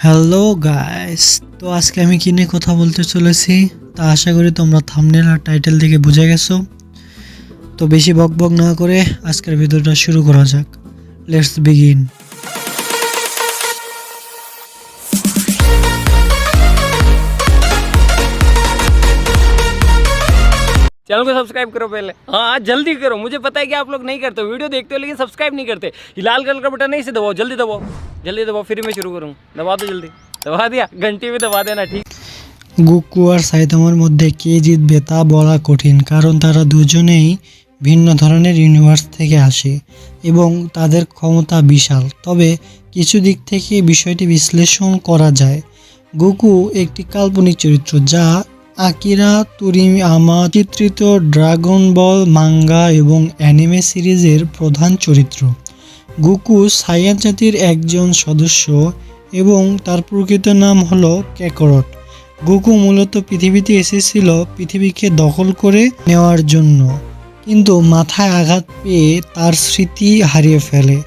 Hello guys, তো আজকে আমি কি নিয়ে কথা বলতে চলেছি তা আশা করি তোমরা থাম্বনেল আর টাইটেল দেখে বুঝে গেছো। তো বেশি বকবক না করে আজকের ভিডিওটা শুরু করা যাক। Let's begin. चैनल को सब्सक्राइब करो पहले। हाँ जल्दी करो, मुझे पता है कि आप लोग नहीं करते हो, वीडियो देखते हो लेकिन सब्सक्राइब नहीं करते। ये लाल कलर का बटन नहीं से दबाओ, जल्दी दबाओ, जल्दी दबाओ, फिर मैं शुरू करूँ। दबा दो जल्दी, दबा दिया, घंटी भी दबा देना। ठीक। গোকু আর সাইতামার মধ্যে কে জিতবে তা বলা কঠিন, কারণ তারা দুজনেই ভিন্ন ধরনের ইউনিভার্স থেকে আসে এবং তাদের ক্ষমতা বিশাল। তবে কিছু দিক থেকে বিষয়টি বিশ্লেষণ করা যায়। গোকু একটি কাল্পনিক চরিত্র যা আকিরা তোরিয়ামা চিত্রিত ড্রাগন বল মাঙ্গা এবং অ্যানিমে সিরিজের প্রধান চরিত্র। গোকু সাইয়ান জাতির একজন সদস্য এবং তার প্রকৃত নাম হলো ক্যাকারট। গোকু মূলত পৃথিবীতে এসেছিল পৃথিবীকে দখল করে নেওয়ার জন্য, কিন্তু মাথায় আঘাত পেয়ে তার স্মৃতি হারিয়ে ফেলে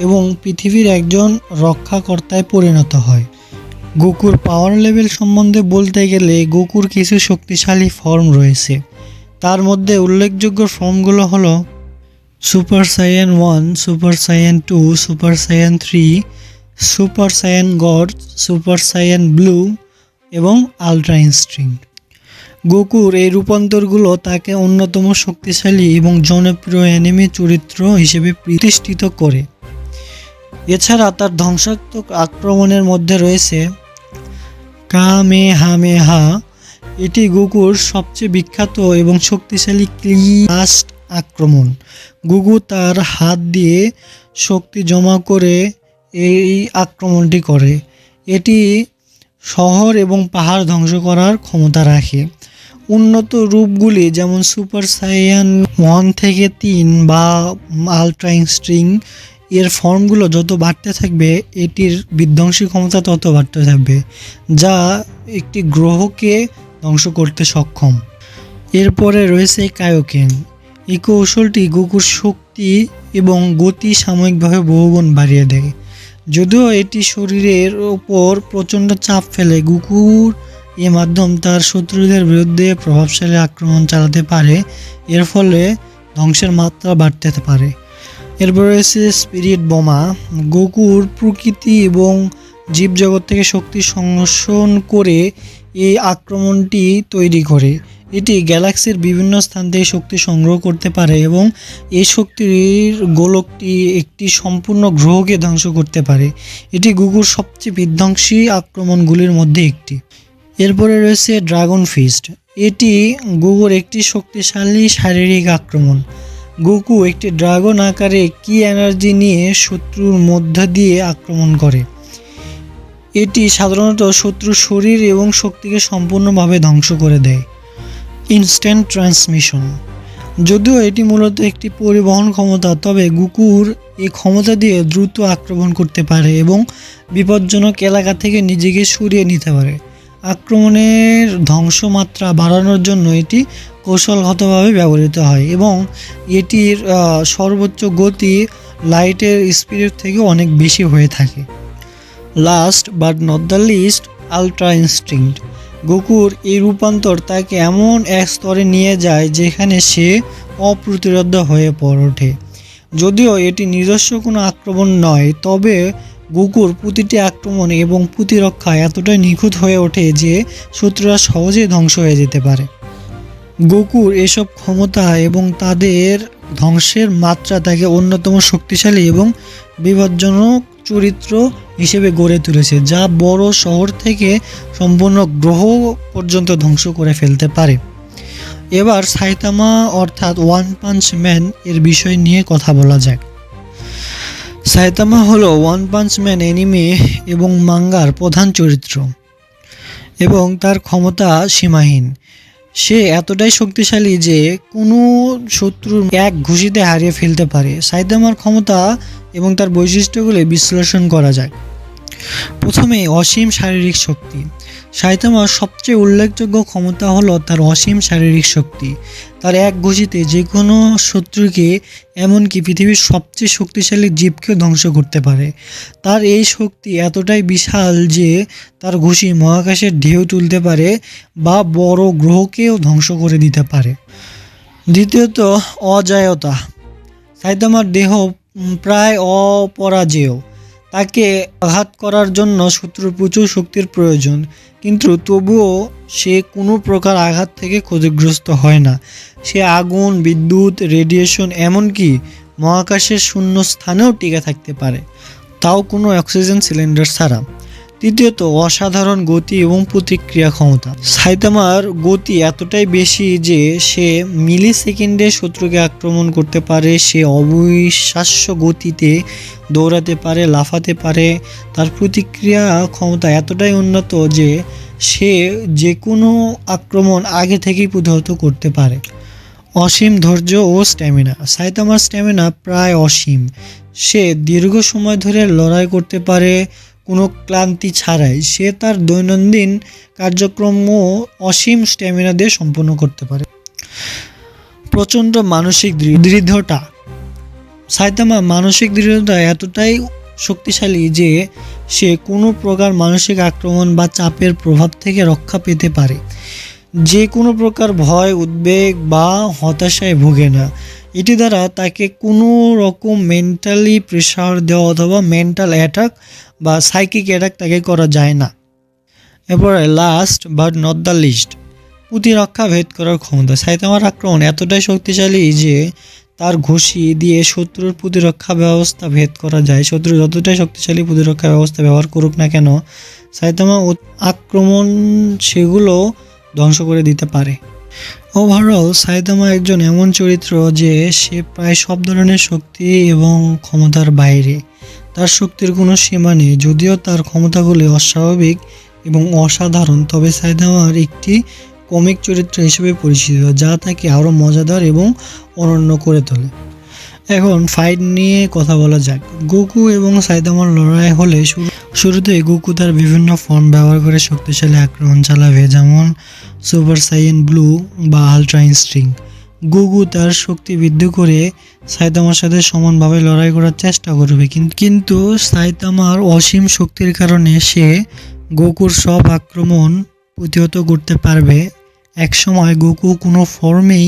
এবং পৃথিবীর একজন রক্ষাকর্তায় পরিণত হয়। গোকুর পাওয়ার লেভেল সম্বন্ধে বলতে গেলে গোকুর কিছু শক্তিশালী ফর্ম রয়েছে। তার মধ্যে উল্লেখযোগ্য ফর্মগুলো হলো super Saiyan 1, super Saiyan 2, super Saiyan 3, super Saiyan god, super Saiyan blue এবং আলট্রা ইনস্টিংক্ট। গোকুর এই রূপান্তরগুলো তাকে অন্যতম শক্তিশালী এবং জনপ্রিয় অ্যানিমে চরিত্র হিসেবে প্রতিষ্ঠিত করে। এছাড়া তার ধ্বংসাত্মক আক্রমণের মধ্যে রয়েছে কামেহামেহা। এটি গোকুর সবচেয়ে বিখ্যাত এবং শক্তিশালী ক্লাস্ট আক্রমণ। গোকু তার হাত দিয়ে শক্তি জমা করে এই আক্রমণটি করে। এটি শহর এবং পাহাড় ধ্বংস করার ক্ষমতা রাখে। উন্নত রূপগুলি যেমন সুপার সাইয়ান 1 থেকে 3 বা আলট্রা ইনস্টিংক্ট এর ফর্মগুলো যত বাড়তে থাকবে এটির বিধ্বংসী ক্ষমতা তত বাড়তে থাকবে, যা একটি গ্রহকে ধ্বংস করতে সক্ষম। এরপরে রয়েছে কায়োকেন। এই কৌশলটি গোকুর শক্তি এবং গতি সাময়িকভাবে বহুগুণ বাড়িয়ে দেয়। যদিও এটি শরীরের ওপর প্রচণ্ড চাপ ফেলে, গোকুর এ মাধ্যম তার শত্রুদের বিরুদ্ধে প্রভাবশালী আক্রমণ চালাতে পারে, এর ফলে ধ্বংসের মাত্রা বাড়তে পারে। এরপর রয়েছে স্পিরিট বোমা। গোকুর প্রকৃতি এবং জীবজগৎ থেকে শক্তি সংরক্ষণ করে এই আক্রমণটি তৈরি করে। এটি গ্যালাক্সির বিভিন্ন স্থান থেকে শক্তি সংগ্রহ করতে পারে এবং এই শক্তির গোলকটি একটি সম্পূর্ণ গ্রহকে ধ্বংস করতে পারে। এটি গোকুর সবচেয়ে বিধ্বংসী আক্রমণগুলির মধ্যে একটি। এরপরে রয়েছে ড্রাগন ফিস্ট। এটি গোকুর একটি শক্তিশালী শারীরিক আক্রমণ। গোকু একটি ড্রাগন আকারে কি এনার্জি নিয়ে শত্রুর মধ্য দিয়ে আক্রমণ করে। এটি সাধারণত শত্রুর শরীর এবং শক্তিকে সম্পূর্ণভাবে ধ্বংস করে দেয়। Instant transmission. যদিও এটি মূলত একটি পরিবহন ক্ষমতা, তবে গোকুর এই ক্ষমতা দিয়ে দ্রুত আক্রমণ করতে পারে এবং বিপজ্জনক এলাকা থেকে নিজেকে সরিয়ে নিতে পারে। আক্রমণের ধ্বংসমাত্রা বাড়ানোর জন্য এটি কৌশলগতভাবে ব্যবহৃত হয় এবং এটির সর্বোচ্চ গতি লাইটের স্পিডের থেকে অনেক বেশি হয়ে থাকে। Last but not the least, ultra instinct. গোকুর এই রূপান্তর তাকে এমন এক স্তরে নিয়ে যায় যেখানে সে অপ্রতিরোধ্য হয়ে ওঠে। যদিও এটি নিজস্ব কোনো আক্রমণ নয়, তবে গোকুর প্রতিটি আক্রমণ এবং প্রতিরক্ষা এতটাই নিখুঁত হয়ে ওঠে যে শত্রুরা সহজেই ধ্বংস হয়ে যেতে পারে। গোকুর এসব ক্ষমতা এবং তাদের ধ্বংসের মাত্রা তাকে অন্যতম শক্তিশালী এবং বিপজ্জনক চরিত্র হিসেবে গড়ে তুলেছে, যা বড় শহর থেকে সম্পূর্ণ গ্রহ পর্যন্ত ধ্বংস করে ফেলতে পারে। এবার সাইতামা অর্থাৎ ওয়ান পাঞ্চ ম্যান এর বিষয় নিয়ে কথা বলা যাক। সাইতামা হলো ওয়ান পাঞ্চ ম্যান অ্যানিমে এবং মাঙ্গার প্রধান চরিত্র এবং তার ক্ষমতা সীমাহীন। সে এতটাই শক্তিশালী যে কোনো শত্রুর এক ঘুষিতে হারিয়ে ফেলতে পারে। সাইতামার ক্ষমতা এবং তার বৈশিষ্ট্যগুলি বিশ্লেষণ করা যায়। প্রথমে অসীম শারীরিক শক্তি। সাইতামার সবচেয়ে উল্লেখযোগ্য ক্ষমতা হলো তার অসীম শারীরিক শক্তি। তার এক ঘুষিতে যে কোনো শত্রুকে, এমনকি পৃথিবীর সবচেয়ে শক্তিশালী জীবকেও ধ্বংস করতে পারে। তার এই শক্তি এতটাই বিশাল যে তার ঘুষি মহাকাশের ঢেউ তুলতে পারে বা বড় গ্রহকেও ধ্বংস করে দিতে পারে। দ্বিতীয়ত, অজায়তা। সাইতামার দেহ প্রায় অপরাজেয়। তাকে আঘাত করার জন্য শত্রুর প্রচুর শক্তির প্রয়োজন, কিন্তু তবুও সে কোনো প্রকার আঘাত থেকে ক্ষতিগ্রস্ত হয় না। সে আগুন, বিদ্যুৎ, রেডিয়েশন, এমনকি মহাকাশের শূন্য স্থানেও টিকে থাকতে পারে, তাও কোনো অক্সিজেন সিলিন্ডার ছাড়া। তৃতীয়ত, অসাধারণ গতি এবং প্রতিক্রিয়া ক্ষমতা। সাইতামার গতি এতটাই বেশি যে সে মিলি সেকেন্ডে শত্রুকে আক্রমণ করতে পারে। সে অবিশ্বাস্য গতিতে দৌড়াতে পারে, লাফাতে পারে। তার প্রতিক্রিয়া ক্ষমতা এতটাই উন্নত যে সে যে কোনো আক্রমণ আগে থেকেই প্রতিহত করতে পারে। অসীম ধৈর্য ও স্ট্যামিনা। সাইতামার স্ট্যামিনা প্রায় অসীম। সে দীর্ঘ সময় ধরে লড়াই করতে পারে কোনো ক্লান্তি ছাড়াই। সে তার দৈনন্দিন কার্যক্রমও অসীম স্ট্যামিনা দিয়ে সম্পন্ন করতে পারে। প্রচণ্ড মানসিক দৃঢ়তা। সাইতামা মানসিক দৃঢ়তা এতটাই শক্তিশালী যে সে কোনো প্রকার মানসিক আক্রমণ বা চাপের প্রভাব থেকে রক্ষা পেতে পারে। যে কোনো প্রকার ভয়, উদ্বেগ বা হতাশায় ভোগে না। এটি দ্বারা তাকে কোনো রকম মেন্টালি প্রেশার দেওয়া অথবা মেন্টাল অ্যাটাক বা সাইকিক অ্যাটাক তাকে করা যায় না। এরপরে last but not the least, প্রতিরক্ষা ভেদ করার ক্ষমতা। সাইতামার আক্রমণ এতটাই শক্তিশালী যে তার ঘুষি দিয়ে শত্রুর প্রতিরক্ষা ব্যবস্থা ভেদ করা যায়। শত্রু যতটাই শক্তিশালী প্রতিরক্ষা ব্যবস্থা ব্যবহার করুক না কেন, সাইতামা আক্রমণ সেগুলো ধ্বংস করে দিতে পারে। ওভারঅল সাইতামা একজন এমন চরিত্র যে সে প্রায় সব ধরনের শক্তি এবং ক্ষমতার বাইরে। তার শক্তির কোনো সীমা নেই। যদিও তার ক্ষমতাগুলি অস্বাভাবিক এবং অসাধারণ, তবে সাইতামার একটি কমিক চরিত্র হিসেবে পরিচিত, যা তাকে আরও মজাদার এবং অনন্য করে তোলে। এখন ফাইট নিয়ে কথা বলা যাক। গোকু এবং সাইতামার লড়াই হলে শুরুতেই গোকু তার বিভিন্ন ফর্ম ব্যবহার করে শক্তিশালী আক্রমণ চালাবে, যেমন সুপার সাইয়ান ব্লু বা আলট্রা ইনস্টিংক্ট। গোকু তার শক্তি বৃদ্ধি করে সাইতামার সাথে সমানভাবে লড়াই করার চেষ্টা করবে, কিন্তু সাইতামার অসীম শক্তির কারণে সে গোকুর সব আক্রমণ প্রতিহত করতে পারবে। একসময় গোকু কোনো ফর্মেই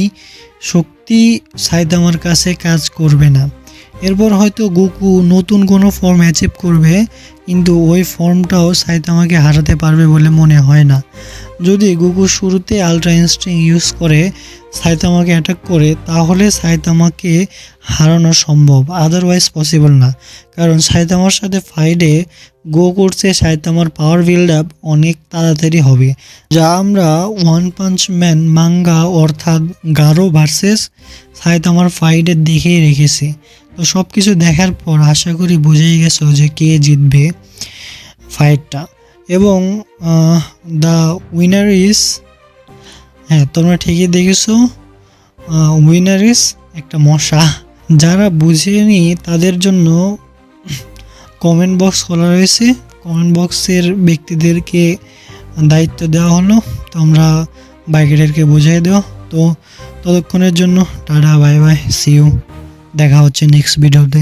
শক্তি সাইতামার কাছে কাজ করবে না। এরপর হয়তো গোকু নতুন কোনো ফর্ম অ্যাচিভ করবে, কিন্তু ওই ফর্মটাও সাইতামাকে হারাতে পারবে বলে মনে হয় না। যদি গোকু শুরুতে আলট্রা ইনস্টিংক্ট ইউজ করে সাইতামাকে অ্যাটাক করে, তাহলে সাইতামাকে হারানো সম্ভব, আদারওয়াইজ পসিবল না। কারণ সাইতামার সাথে ফাইটে গোকুর চেয়ে সাইতামার পাওয়ার বিল্ড আপ অনেক তাড়াতাড়ি হবে, যা আমরা ওয়ান পাঞ্চ ম্যান মাঙ্গা অর্থাৎ গারো ভার্সেস সাইতামার ফাইটে দেখেই রেখেছি। তো সব কিছু দেখার পর আশা করি বুঝেই গেছো যে কে জিতবে ফাইটটা। এবং দ্য উইনার ইজ, হ্যাঁ তোমরা ঠিকই দেখেছো, উইনার ইজ একটা মশা। যারা বুঝেনি তাদের জন্য কমেন্ট বক্স খোলা রয়েছে। কমেন্ট বক্সের ব্যক্তিদেরকে দায়িত্ব দেওয়া হলো, তোমরা বাইকেদেরকে বুঝিয়ে দাও। তো ততক্ষণের জন্য tata, bye bye, see you. দেখা হচ্ছে নেক্সট ভিডিওতে।